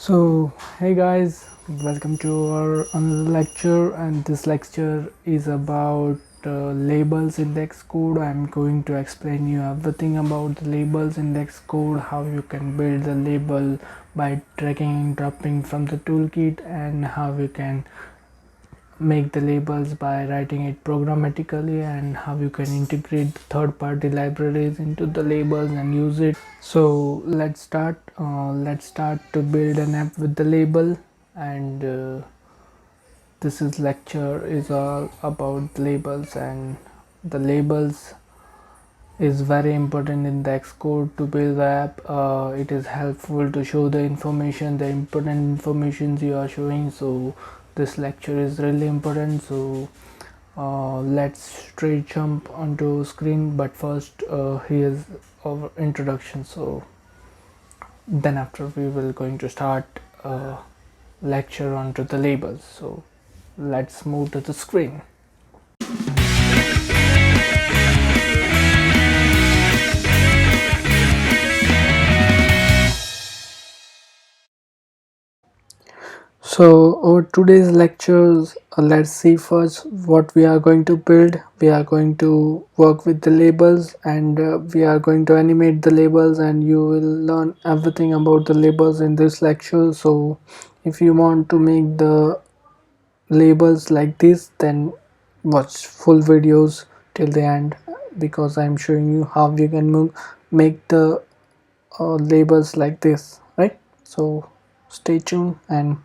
So hey guys, welcome to our another lecture, and this lecture is about labels in the Xcode. I'm going to explain you everything about the labels in the Xcode, how you can build the label by dragging and dropping from the toolkit, and how you can make the labels by writing it programmatically, and how you can integrate third-party libraries into the labels and use it. So let's start. Let's start to build an app with the label, and this is lecture is all about labels, and the labels is very important in the Xcode to build the app. It is helpful to show the information, the important informations you are showing. So this lecture is really important. So let's straight jump onto screen, but first here's our introduction. So then after we will going to start lecture onto the labels. So let's move to the screen. So over today's lectures, let's see first what we are going to build. We are going to work with the labels, and we are going to animate the labels, and you will learn everything about the labels in this lecture. So if you want to make the labels like this, then watch full videos till the end, because I'm showing you how you can make the labels like this, right? So stay tuned, and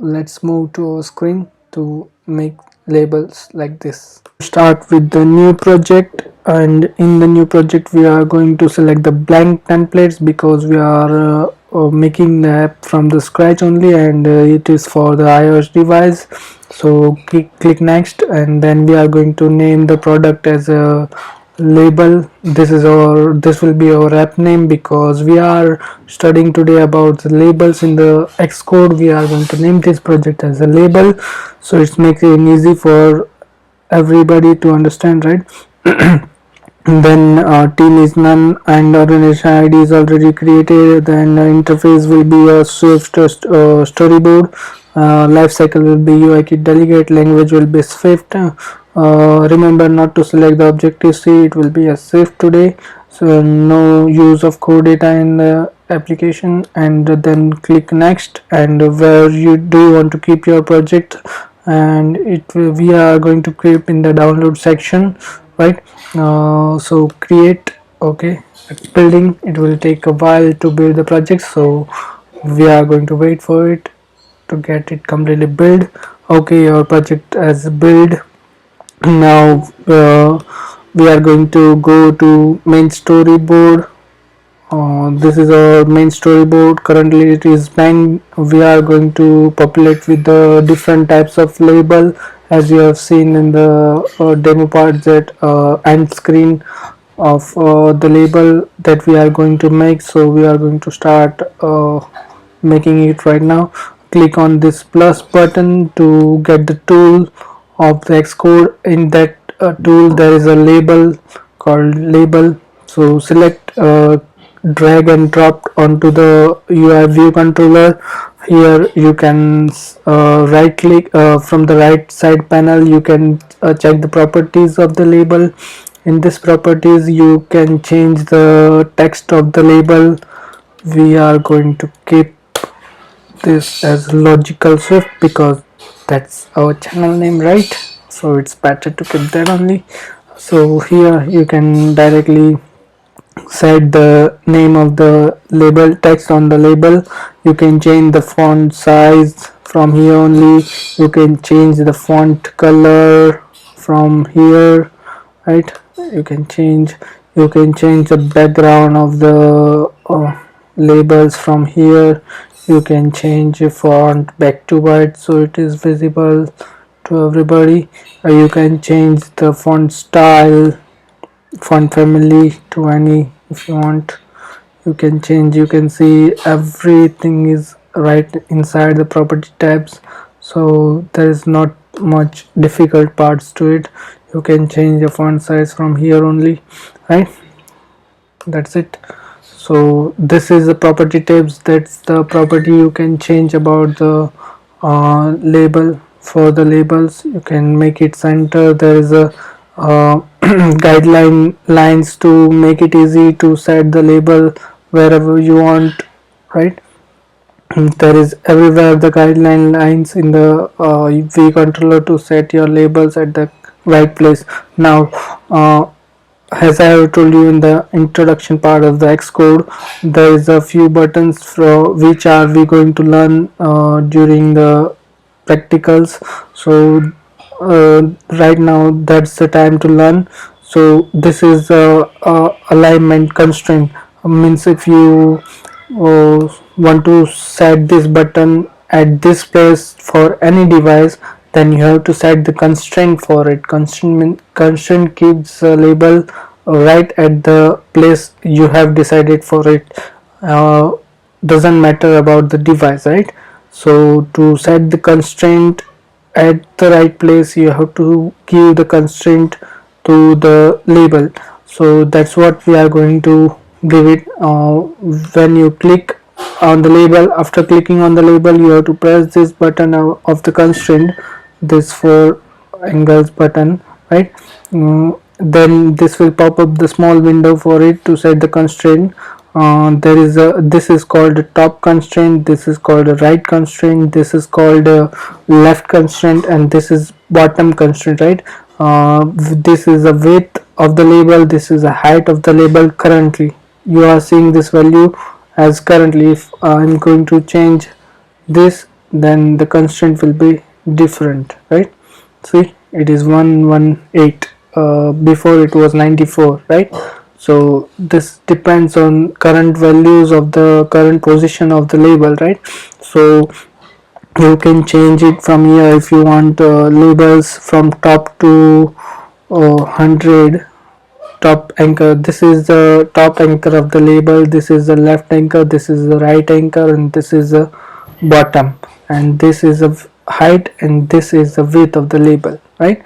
let's move to our screen to make labels like this. Start with the new project, and in the new project we are going to select the blank templates, because we are making the app from the scratch only, and it is for the iOS device. So click next, and then we are going to name the product as a label. This will be our app name, because we are studying today about the labels in the Xcode. We are going to name this project as a label, so it's making it easy for everybody to understand, right? Then team is none, and organization ID is already created. Then interface will be a Swift storyboard. Lifecycle will be UI kit delegate. Language will be Swift. Remember not to select the Objective C, it will be a Swift today. So no use of core data in the application. And then click next, and where you do want to keep your project, and we are going to keep in the download section, right? So create. Okay, it's building. It will take a while to build the project, so we are going to wait for it to get it completely built. Okay, your project has built. Now we are going to go to main storyboard. This is our main storyboard. Currently it is blank. We are going to populate with the different types of label, as you have seen in the demo part, that end screen of the label that we are going to make. So we are going to start making it right now. Click on this plus button to get the tool of the Xcode. In that tool there is a label called label. So select drag and drop onto the UI view controller. Here you can right click from the right side panel. You can check the properties of the label. In this properties you can change the text of the label. We are going to keep this as logical swift, because that's our channel name, right? So it's better to keep that only. So here you can directly set the name of the label, text on the label. You can change the font size from here only. You can change the font color from here, right? You can change the background of the labels from here. You can change the font back to white so it is visible to everybody. You can change the font style, font family to any if you want. You can change. You can see everything is right inside the property tabs, so there is not much difficult parts to it. You can change the font size from here only, right? That's it. So this is the property tabs. That's the property you can change about the label. For the labels, you can make it center. There is a guideline lines to make it easy to set the label wherever you want, right? There is everywhere the guideline lines in the V controller to set your labels at the right place. Now as I have told you in the introduction part of the Xcode, there is a few buttons for which are we going to learn during the practicals. So right now that's the time to learn. So this is alignment constraint. Means if you want to set this button at this place for any device, then you have to set the constraint for it. Constraint keeps a label right at the place you have decided for it. uh, doesn't matter about the device, right? So to set the constraint at the right place, you have to give the constraint to the label. So that's what we are going to give it. When you click on the label, after clicking on the label, you have to press this button of the constraint, this four angles button, right? Then this will pop up the small window for it to set the constraint. There is a, this is called a top constraint, this is called a right constraint, this is called a left constraint, and this is bottom constraint, right? This is the width of the label, this is the height of the label. Currently you are seeing this value as currently. If I'm going to change this, then the constraint will be different, right? See, it is 118. Before it was 94, right? So this depends on current values of the current position of the label, right? So you can change it from here if you want labels from top to 100. Top anchor, this is the top anchor of the label, this is the left anchor, this is the right anchor, and this is the bottom, and this is the height, and this is the width of the label, right?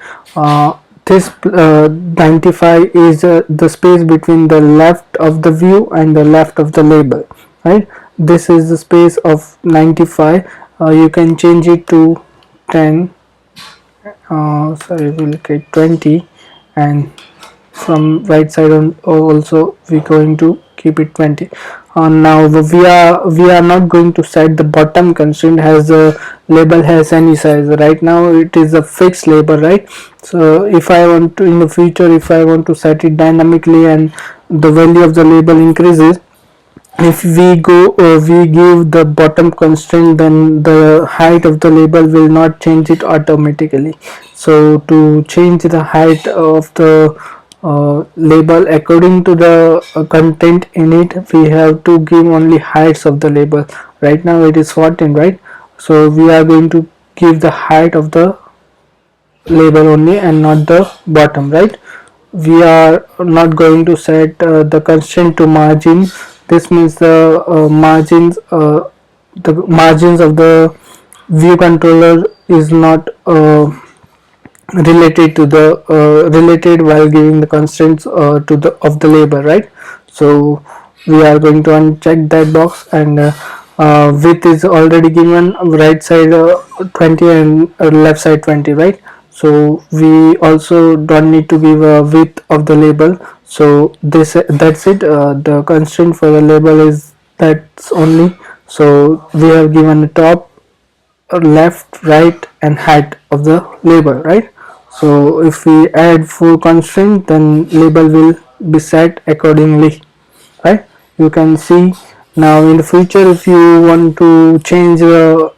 This 95 is the space between the left of the view and the left of the label, right? This is the space of 95. You can change it to 10, sorry, we'll get 20, and from right side on also we're going to keep it 20. Now we are not going to set the bottom constraint as the label has any size. Right now it is a fixed label, right? So if I want to, in the future, if I want to set it dynamically and the value of the label increases, if we we give the bottom constraint, then the height of the label will not change it automatically. So to change the height of the label according to the content in it, we have to give only heights of the label. Right now it is 14, right? So we are going to give the height of the label only and not the bottom, right? We are not going to set the constraint to margin. This means the margins of the view controller is not related to the related while giving the constraints to the of the label, right? So we are going to uncheck that box, and width is already given, right side 20 and left side 20, right? So we also don't need to give a width of the label. So that's it. The constraint for the label is that's only. So we have given the top, left, right, and height of the label, right? So if we add full constraint, then label will be set accordingly, right? You can see now in the future, if you want to change the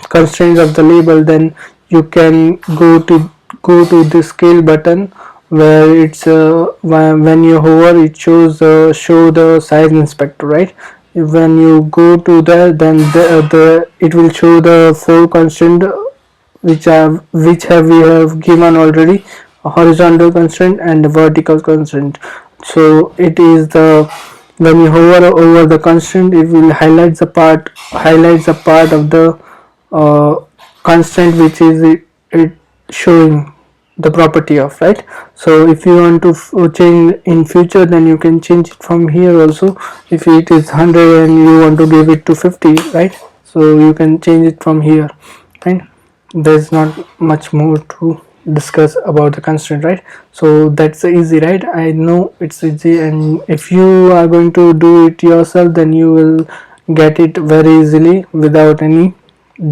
constraints of the label, then you can go to the scale button, where it's when you hover, it shows show the size inspector, right? When you go to that, then it will show the four constraint which have we have given already: a horizontal constraint and a vertical constraint. So it is the, when you hover over the constraint, it will highlight the part of the constraint which is it showing the property of, right? So if you want to change in future, then you can change it from here also. If it is 100 and you want to give it to 50, right, so you can change it from here, right? There's not much more to discuss about the constraint, right? So that's easy, right? I know it's easy, and if you are going to do it yourself, then you will get it very easily without any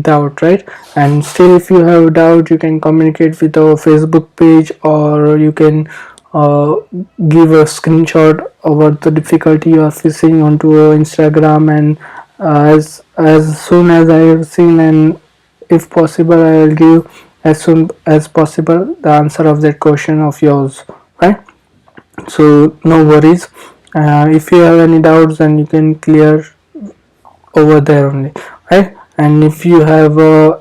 doubt, right? And still, if you have doubt, you can communicate with our Facebook page, or you can uh, give a screenshot about the difficulty you are facing onto our Instagram, and as soon as I have seen, and if possible, I will give as soon as possible the answer of that question of yours, right? So no worries. If you have any doubts, then you can clear over there only, right? And if you have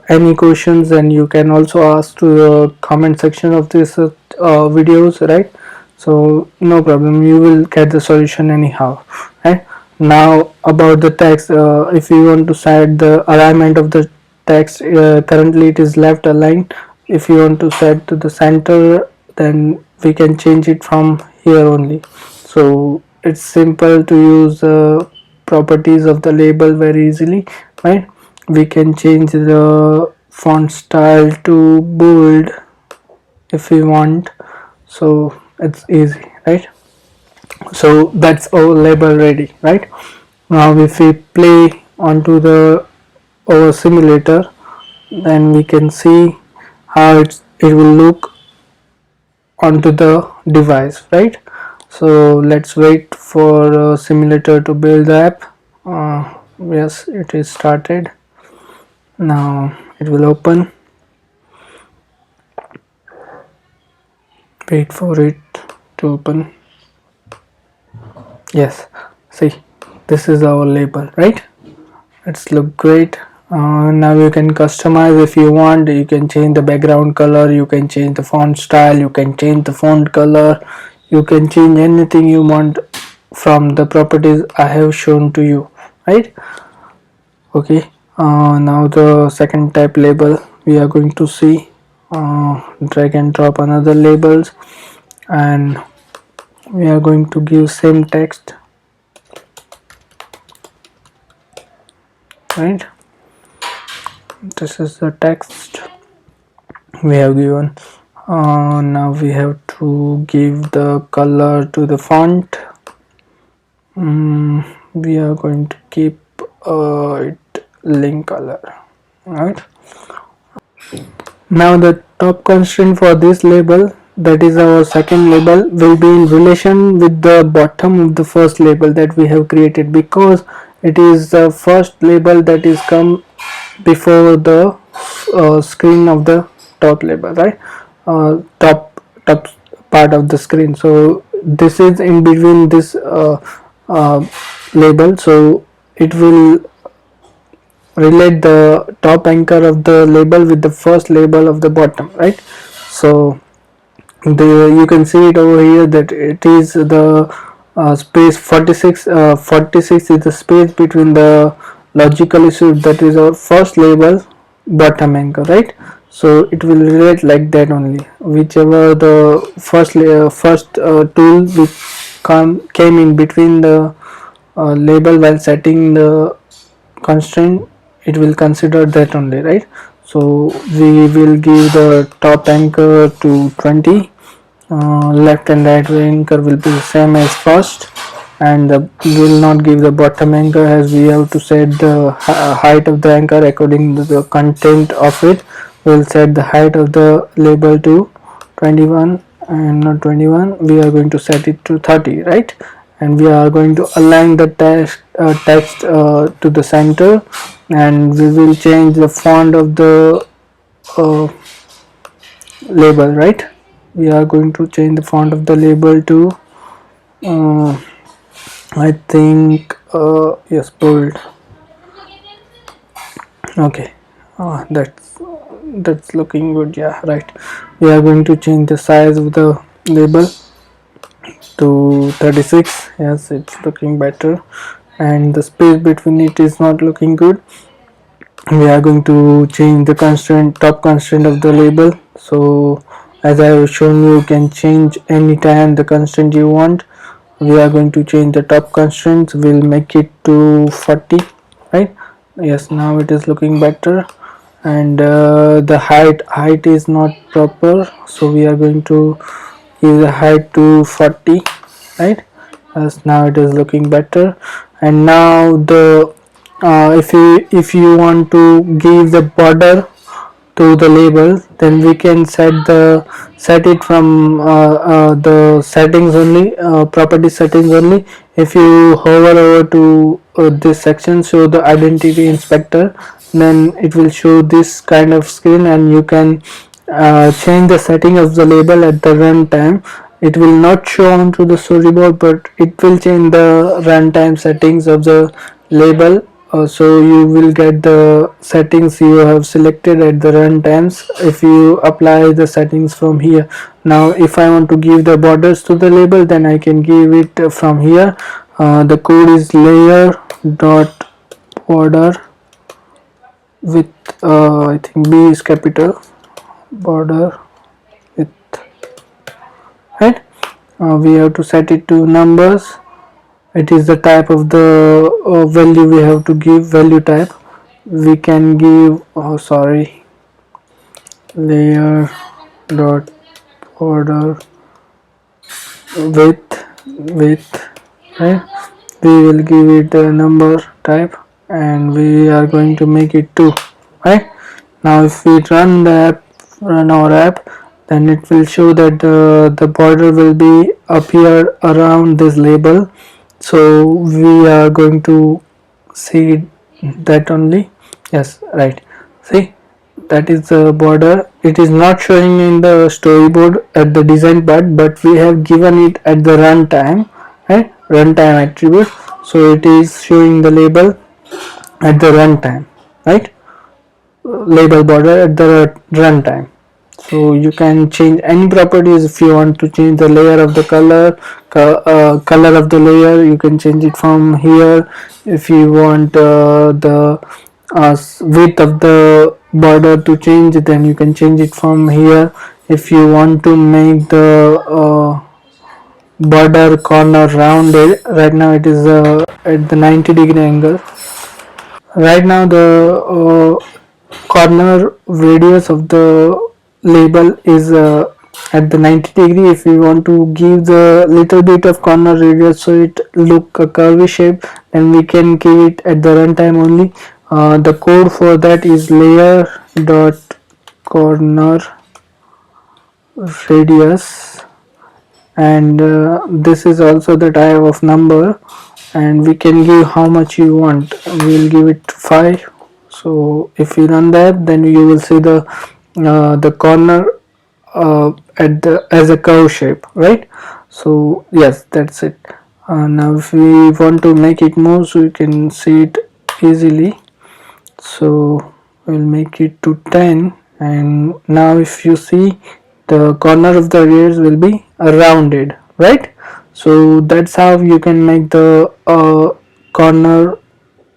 any questions, then you can also ask to the comment section of this videos, right? So no problem, you will get the solution anyhow, right? Now about the text, if you want to set the alignment of the text, currently it is left aligned. If you want to set to the center, then we can change it from here only. So it's simple to use properties of the label very easily, right? We can change the font style to bold if we want, so it's easy, right? So that's our label ready, right? Now if we play onto the our simulator, then we can see how it will look onto the device, right? So let's wait for simulator to build the app. Yes, it is started. Now it will open. Wait for it to open. Yes, see, this is our label, right? It's look great. Now you can customize if you want. You can change the background color, you can change the font style, you can change the font color, you can change anything you want from the properties I have shown to you, right? Okay, now the second type label we are going to see. Drag and drop another labels, and we are going to give same text, right? This is the text we have given. Now we have to give the color to the font. We are going to keep it link color, right? Now the top constraint for this label, that is our second label, will be in relation with the bottom of the first label that we have created, because it is the first label that is come before the screen of the top label, right? Top part of the screen. So this is in between this uh, label, so it will relate the top anchor of the label with the first label of the bottom, right? So you can see it over here that it is the space 46. 46 is the space between the logical issue, that is our first label bottom anchor, right? So it will relate like that only, whichever the first tool which came in between the label while setting the constraint, it will consider that only, right? So we will give the top anchor to 20, left and right anchor will be the same as first, and we will not give the bottom anchor, as we have to set the height of the anchor according to the content of it. We will set the height of the label to 21, and not 21, we are going to set it to 30, right? And we are going to align the text to the center, and we will change the font of the label, right? We are going to change the font of the label to I think yes, bold. Okay, that's looking good, yeah, right. We are going to change the size of the label to 36. Yes, it's looking better, and the space between it is not looking good. We are going to change the constraint, top constraint of the label. So As I have shown you, you can change anytime the constraint you want. We are going to change the top constraints. We'll make it to 40, right? Yes, now it is looking better. And the height is not proper, so we are going to give the height to 40, right? As now it is looking better. And now the if you want to give the border to the label, then we can set it from the settings only, property settings only. If you hover over to this section, show the identity inspector, then it will show this kind of screen, and you can change the setting of the label at the runtime. It will not show onto the storyboard, but it will change the runtime settings of the label. So you will get the settings you have selected at the run times if you apply the settings from here. Now if I want to give the borders to the label, then I can give it from here. The code is layer dot border with I think B is capital, border with, right. We have to set it to numbers. It is the type of the value we have to give, value type. We can give layer dot border with, right. We will give it a number type, and we are going to make it 2, right. Now if we run our app, then it will show that the border will be appear around this label. So we are going to see that only. Yes, right. See, that is the border. It is not showing in the storyboard at the design part, but we have given it at the runtime, right? Runtime attribute. So it is showing the label at the runtime, right? Label border at the runtime. So you can change any properties. If you want to change the layer of the color of the layer, you can change it from here. If you want the width of the border to change, then you can change it from here. If you want to make the border corner rounded, right now it is at the 90-degree angle. Right now the corner radius of the label is at the 90-degree. If we want to give the little bit of corner radius so it look a curvy shape, then we can give it at the runtime only. The code for that is layer dot corner radius, and this is also the type of number, and we can give how much you want. We'll give it 5. So if you run that, then you will see the corner at the as a curve shape, right. So yes, that's it. Now if we want to make it more, so you can see it easily. So we'll make it to 10, and now if you see, the corner of the ears will be rounded, right. So that's how you can make the corner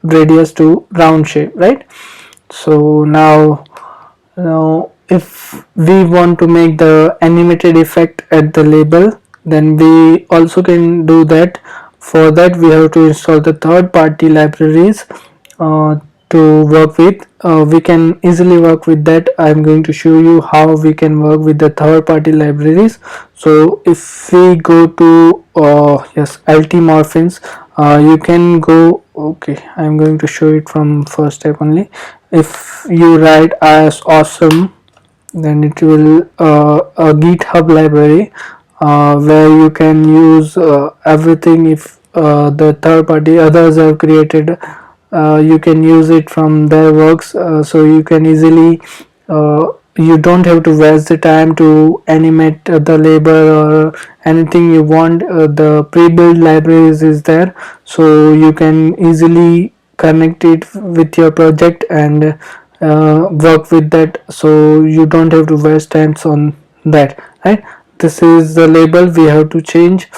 radius to round shape, right. So now if we want to make the animated effect at the label, then we also can do that. For that we have to install the third party libraries uh, to work with. We can easily work with that. I'm going to show you how we can work with the third party libraries. So if we go to yes, LT Morphins, you can go, okay, I'm going to show it from first step only. If you write as awesome, then it will a GitHub library where you can use everything. If the third party others have created, you can use it from their works. So you can easily you don't have to waste the time to animate the label or anything you want. The pre-built libraries is there, so you can easily connect it with your project and work with that, so you don't have to waste times on that, right. This is the label we have to change,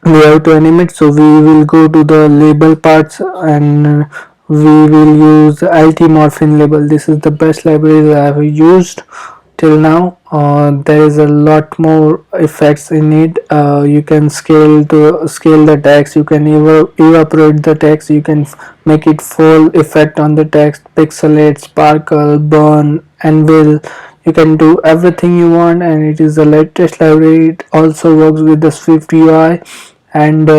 we have to animate. So we will go to the label parts, and we will use LT Morphin label. This is the best library I have used till now. There is a lot more effects in it. You can scale the text, you can evaporate the text, you can make it full effect on the text, pixelate, sparkle, burn, anvil. You can do everything you want, and it is the latest library. It also works with the Swift UI, and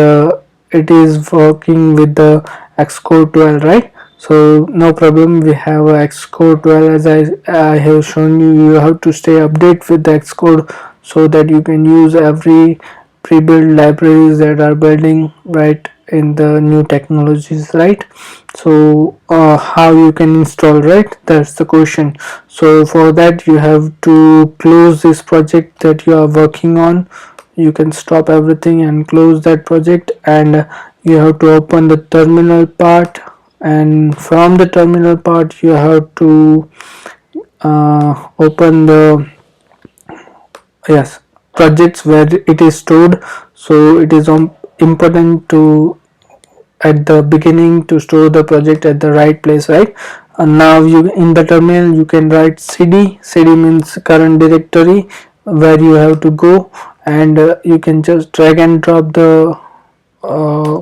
it is working with the Xcode 12, right? So no problem, we have a Xcode 12. As I have shown you, you have to stay updated with the Xcode so that you can use every pre-built libraries that are building right in the new technologies, right? So how you can install, right? That's the question. So for that you have to close this project that you are working on. You can stop everything and close that project, and you have to open the terminal part, and from the terminal part you have to open the, yes, projects where it is stored. So it is important to at the beginning to store the project at the right place, right? And now you in the terminal you can write cd means current directory where you have to go, and you can just drag and drop the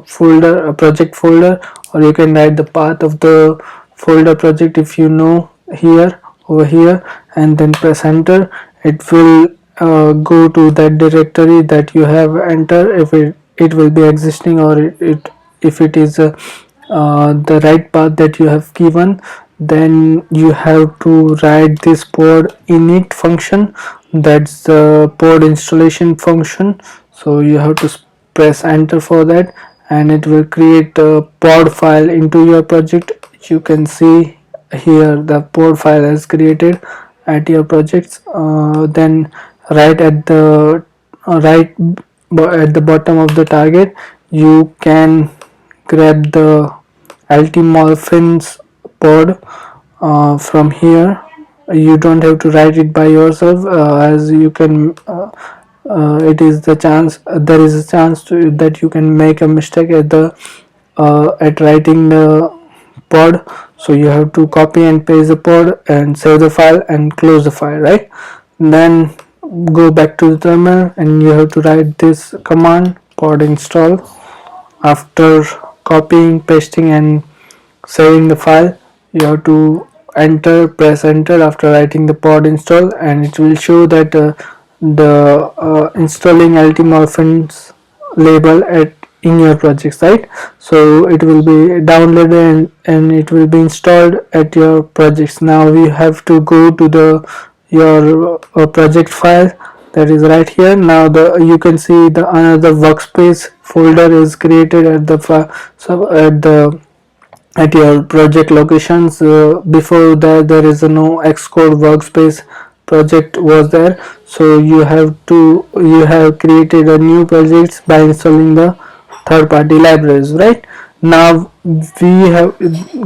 folder, project folder, or you can write the path of the folder project if you know here, over here, and then press enter. It will go to that directory that you have entered, if it will be existing, or it if it is the right path that you have given. Then you have to write this pod init function, that's the pod installation function. So you have to press enter for that, and it will create a pod file into your project. You can see here the pod file is created at your projects. Then right at the at the bottom of the target you can grab the Morphins pod from here. You don't have to write it by yourself, as you can it is the chance there is a chance that you can make a mistake at writing the pod. So you have to copy and paste the pod and save the file and close the file, right? Then go back to the terminal and you have to write this command, pod install. After copying, pasting and saving the file, you have to press enter after writing the pod install, and it will show that the installing Morphins label at in your projects, right? So it will be downloaded, and it will be installed at your projects. Now we have to go to the your project file that is right here. Now you can see the another workspace folder is created at the at your project locations. Before that there is no Xcode Workspace project was there, so you have created a new project by installing the third party libraries, right? Now we have,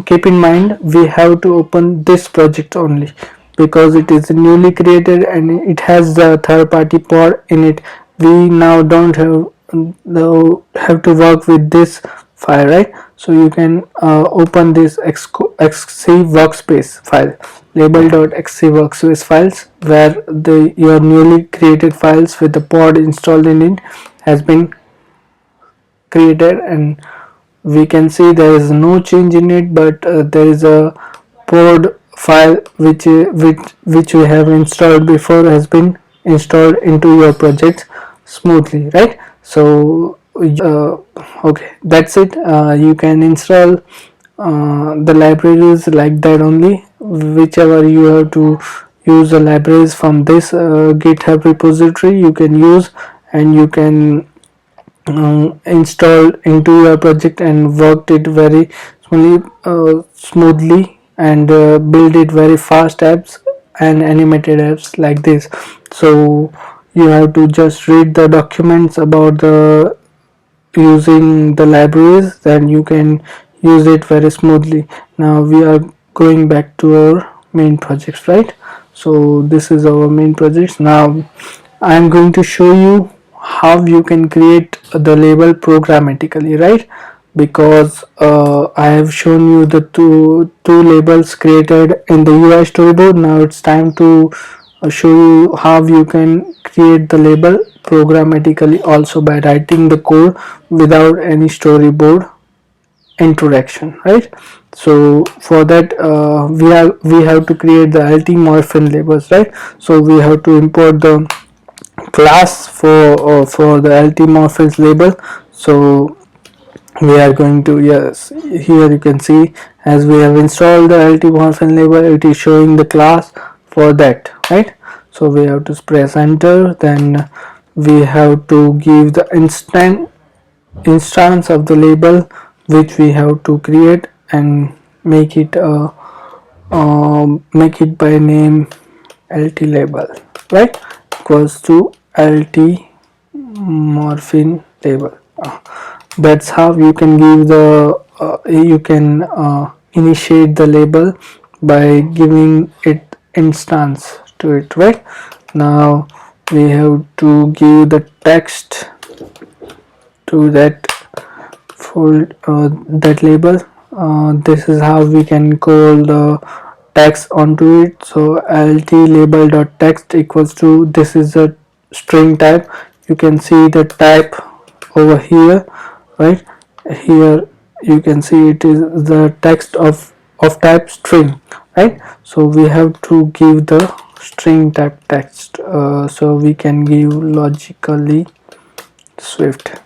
keep in mind, we have to open this project only because it is newly created and it has the third party pod in it. We now don't have to work with this file, right? So you can open this xc workspace file, label.xc workspace files, where the your newly created files with the pod installed in it has been created, and we can see there is no change in it, but there is a pod file which we have installed before has been installed into your project smoothly, right? So okay, that's it. You can install the libraries like that only, whichever you have to use the libraries from this GitHub repository you can use, and you can install into your project and worked it very smoothly, and build it very fast apps and animated apps like this. So you have to just read the documents about the using the libraries, then you can use it very smoothly. Now we are going back to our main projects, right? So this is our main projects. Now I am going to show you how you can create the label programmatically, right? Because I have shown you the two labels created in the UI storyboard. Now it's time to show you how you can create the label programmatically also by writing the code without any storyboard introduction, right? So for that we have to create the lt morphin labels, right? So we have to import the class for the lt morphins label. So we are going to, yes, here you can see as we have installed the lt morphin label, it is showing the class for that, right? So we have to press enter, then we have to give the instance of the label which we have to create and make it by name lt label, right, equals to lt morphin label. That's how you can give the you can initiate the label by giving it instance to it, right? Now we have to give the text to that that label. This is how we can call the text onto it. So lt label dot text equals to, this is a string type. You can see the type over here, right? Here you can see it is the text of type string, right? So we have to give the string type text, so we can give logically swift,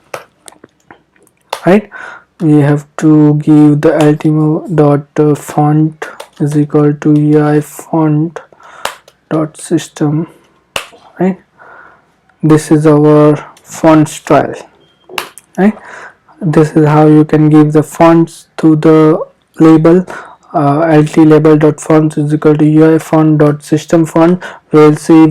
right? We have to give the ultimo dot font is equal to ui font dot system, right? This is our font style, right? This is how you can give the fonts to the label. lt label dot font is equal to ui font dot system font. We'll see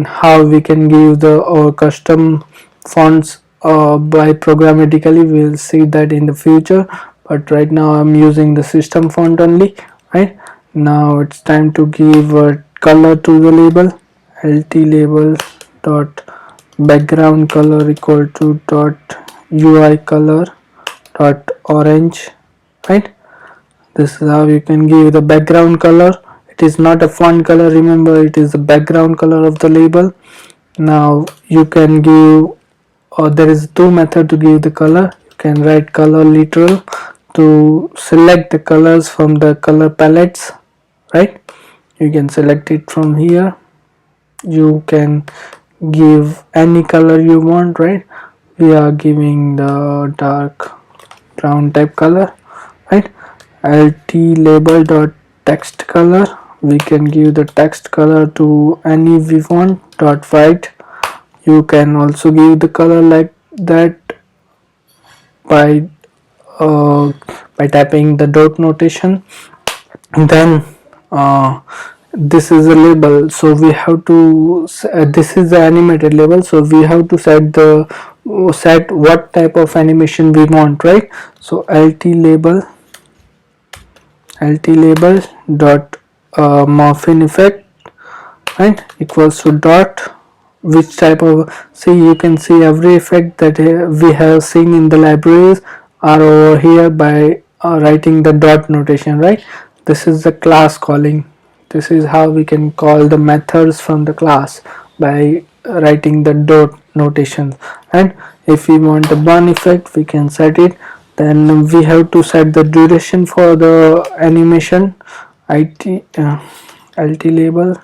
how we can give the custom fonts by programmatically. We'll see that in the future, but right now I'm using the system font only, right? Now it's time to give a color to the label. lt label dot background color equal to dot ui color dot orange, right? This is how you can give the background color. It is not a font color, remember, it is the background color of the label. Now you can give, or there is two method to give the color. You can write color literal to select the colors from the color palettes, right? You can select it from here. You can give any color you want, right? We are giving the dark brown type color, right? lt label dot text color, we can give the text color to any we want. Dot white, you can also give the color like that by uh, by typing the dot notation. Then this is a label, so we have to this is the animated label, so we have to set what type of animation we want, right? So lt label dot morphin effect, right, equals to dot which type of, see, you can see every effect that we have seen in the libraries are over here by writing the dot notation, right? This is the class calling. This is how we can call the methods from the class by writing the dot notation. And if we want the burn effect, we can set it. Then we have to set the duration for the animation. lt label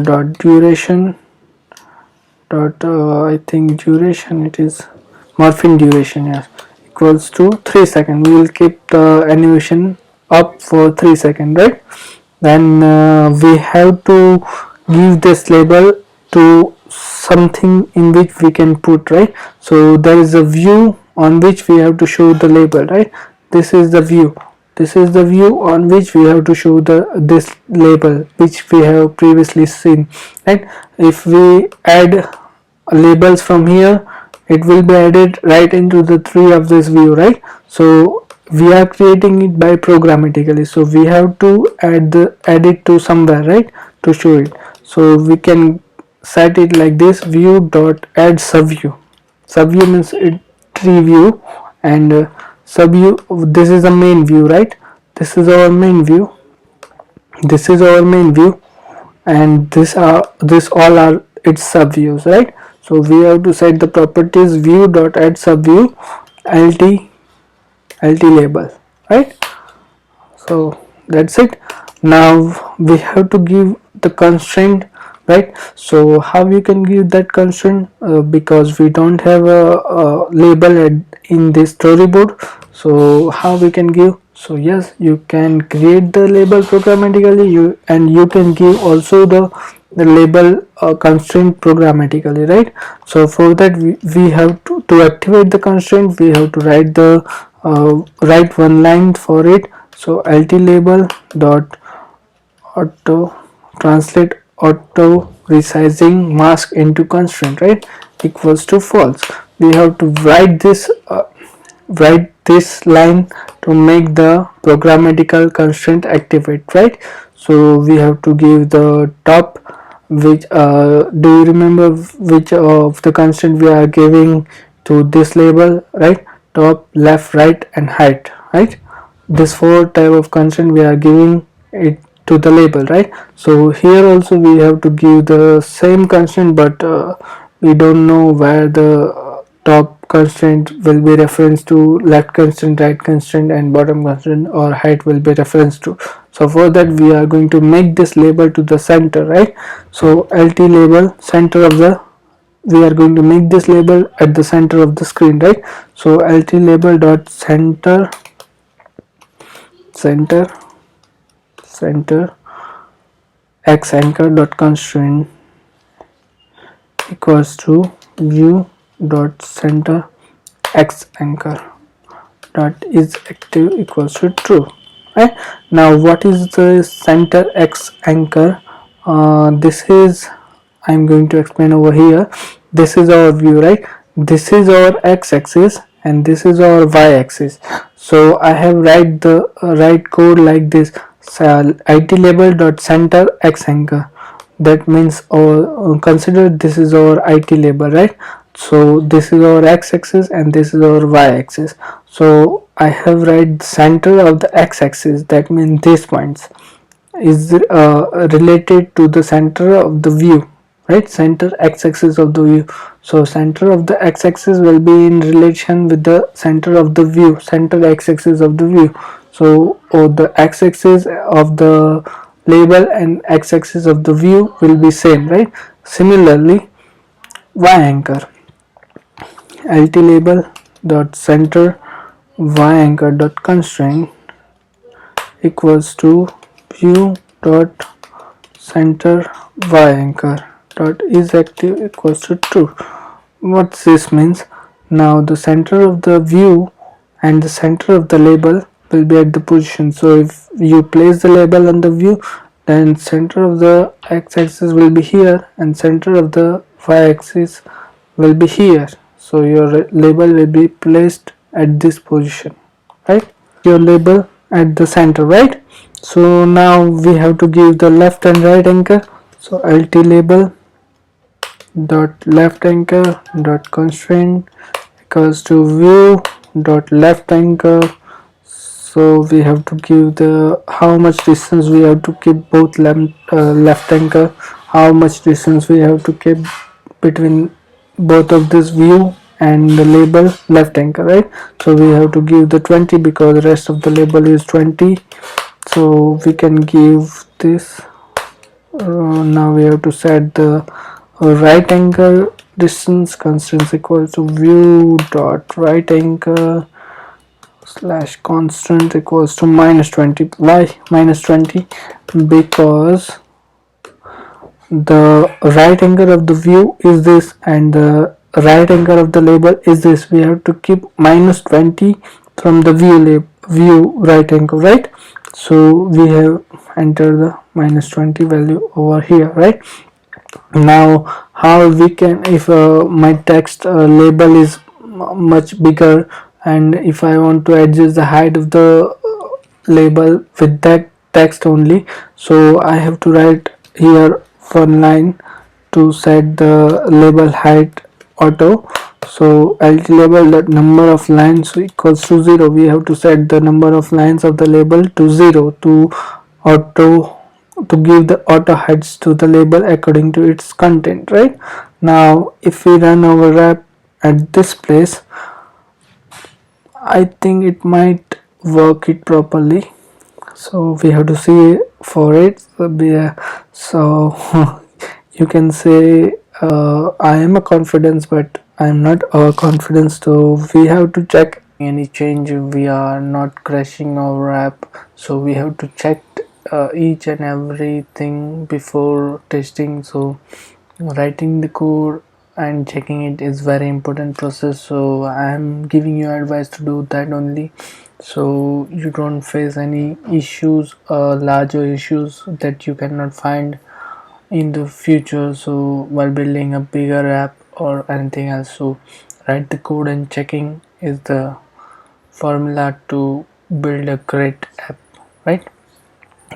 dot duration dot I think duration, it is morphin duration, yes, equals to 3 seconds. We will keep the animation up for 3 seconds, right? Then we have to give this label to something in which we can put, right? So there is a view on which we have to show the label, right? This is the view. This is the view on which we have to show this label which we have previously seen, right? If we add labels from here, it will be added right into the tree of this view, right? So we are creating it by programmatically, so we have to add it to somewhere, right, to show it. So we can set it like this: view dot add subview. Subview means it tree view, and subview, this is the main view, right? This is our main view. This is our main view, and this all are its subviews, right? So we have to set the properties view dot add subview lt label, right? So that's it. Now we have to give the constraint, right? So how you can give that constraint, because we don't have a label in this storyboard, so how we can give? So yes, you can create the label programmatically, you can give also the label constraint programmatically, right? So for that we have to activate the constraint, we have to write one line for it. So lt label dot auto translate auto resizing mask into constraint, right, equals to false. We have to write this line to make the programmatical constraint activate, right? So we have to give the top, which do you remember which of the constraint we are giving to this label, right? Top, left, right and height, right? This four type of constraint we are giving it to the label, right? So here also we have to give the same constraint, but we don't know where the top constraint will be referenced to, left constraint, right constraint and bottom constraint or height will be referenced to. So for that we are going to make this label to the center, right? So lt label center of the, we are going to make this label at the center of the screen, right? So lt label dot center center x anchor dot constraint equals to view dot center x anchor dot is active equals to true, right? Now what is the center x anchor? This is, I'm going to explain over here. This is our view, right? This is our x-axis and this is our y-axis. So I have write code like this. It label dot center x anchor, that means consider this is our it label, right? So this is our x-axis and this is our y-axis. So I have write center of the x-axis, that means these points is related to the center of the view, right? Center x-axis of the view. So center of the x-axis will be in relation with the center of the view, center x-axis of the view. So the x-axis of the label and x-axis of the view will be same, right? Similarly y anchor, lt label dot center y anchor dot constraint equals to view dot center y anchor dot is active equals to true. What this means, now the center of the view and the center of the label will be at the position. So if you place the label on the view, then center of the x-axis will be here and center of the y-axis will be here. So your label will be placed at this position, right? Your label at the center, right? So now we have to give the left and right anchor. So lt label dot left anchor dot constraint equals to view dot left anchor. So we have to give the how much distance we have to keep both left anchor, how much distance we have to keep between both of this view and the label left anchor, right? So we have to give the 20 because the rest of the label is 20. So we can give this. Now we have to set the right angle distance constants equal to view dot right angle slash constant equals to minus 20. Why minus 20? Because the right angle of the view is this and the right angle of the label is this. We have to keep minus 20 from the view right angle, right? So we have entered the minus 20 value over here, right? Now how we can, if my text label is much bigger and if I want to adjust the height of the label with that text only, so I have to write here one line to set the label height auto. So lt label that number of lines equals to 0. We have to set the number of lines of the label to 0 to auto to give the auto heads to the label according to its content, right? Now if we run our app at this place, I think it might work it properly. So we have to see for it. So you can say I am a confidence, but I am not a confidence. So we have to check any change. We are not crashing our app, so we have to check each and everything before testing. So writing the code and checking it is very important process, so I am giving you advice to do that only, so you don't face any issues, larger issues that you cannot find in the future, so while building a bigger app or anything else. So write the code and checking is the formula to build a great app, right?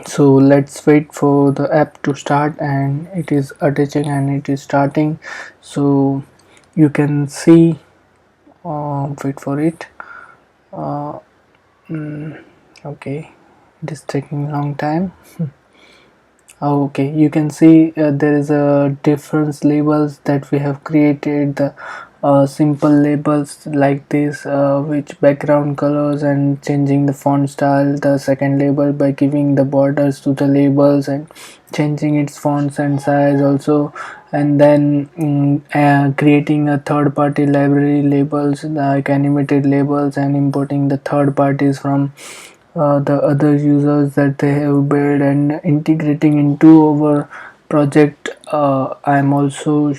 So let's wait for the app to start, and it is attaching and it is starting. So you can see, wait for it. uh, okay, it is taking long time. Okay, you can see there is a different labels that we have created, the simple labels like this, which background colors, and changing the font style. The second label by giving the borders to the labels and changing its fonts and size also, and then creating a third party library labels like animated labels, and importing the third parties from the other users that they have built and integrating into our project. I'm also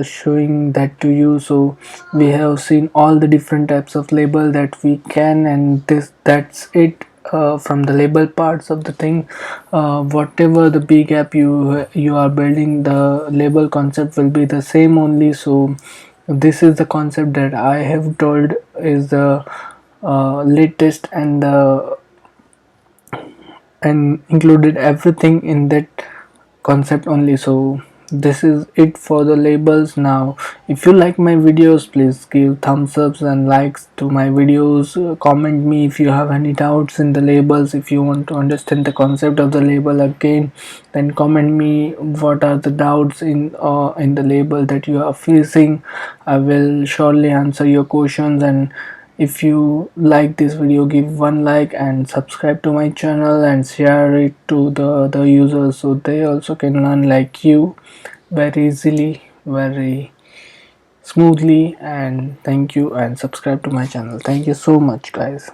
showing that to you. So we have seen all the different types of label that we can, and that's it. From the label parts of the thing, whatever the big app you are building, the label concept will be the same only. So this is the concept that I have told is the latest, and included everything in that concept only. So this is it for the labels. Now if you like my videos, please give thumbs ups and likes to my videos. Comment me if you have any doubts in the labels. If you want to understand the concept of the label again, then comment me what are the doubts in the label that you are facing. I will surely answer your questions. And if you like this video, give one like and subscribe to my channel and share it to the other users so they also can learn like you very easily, very smoothly. And thank you, and subscribe to my channel. Thank you so much, guys.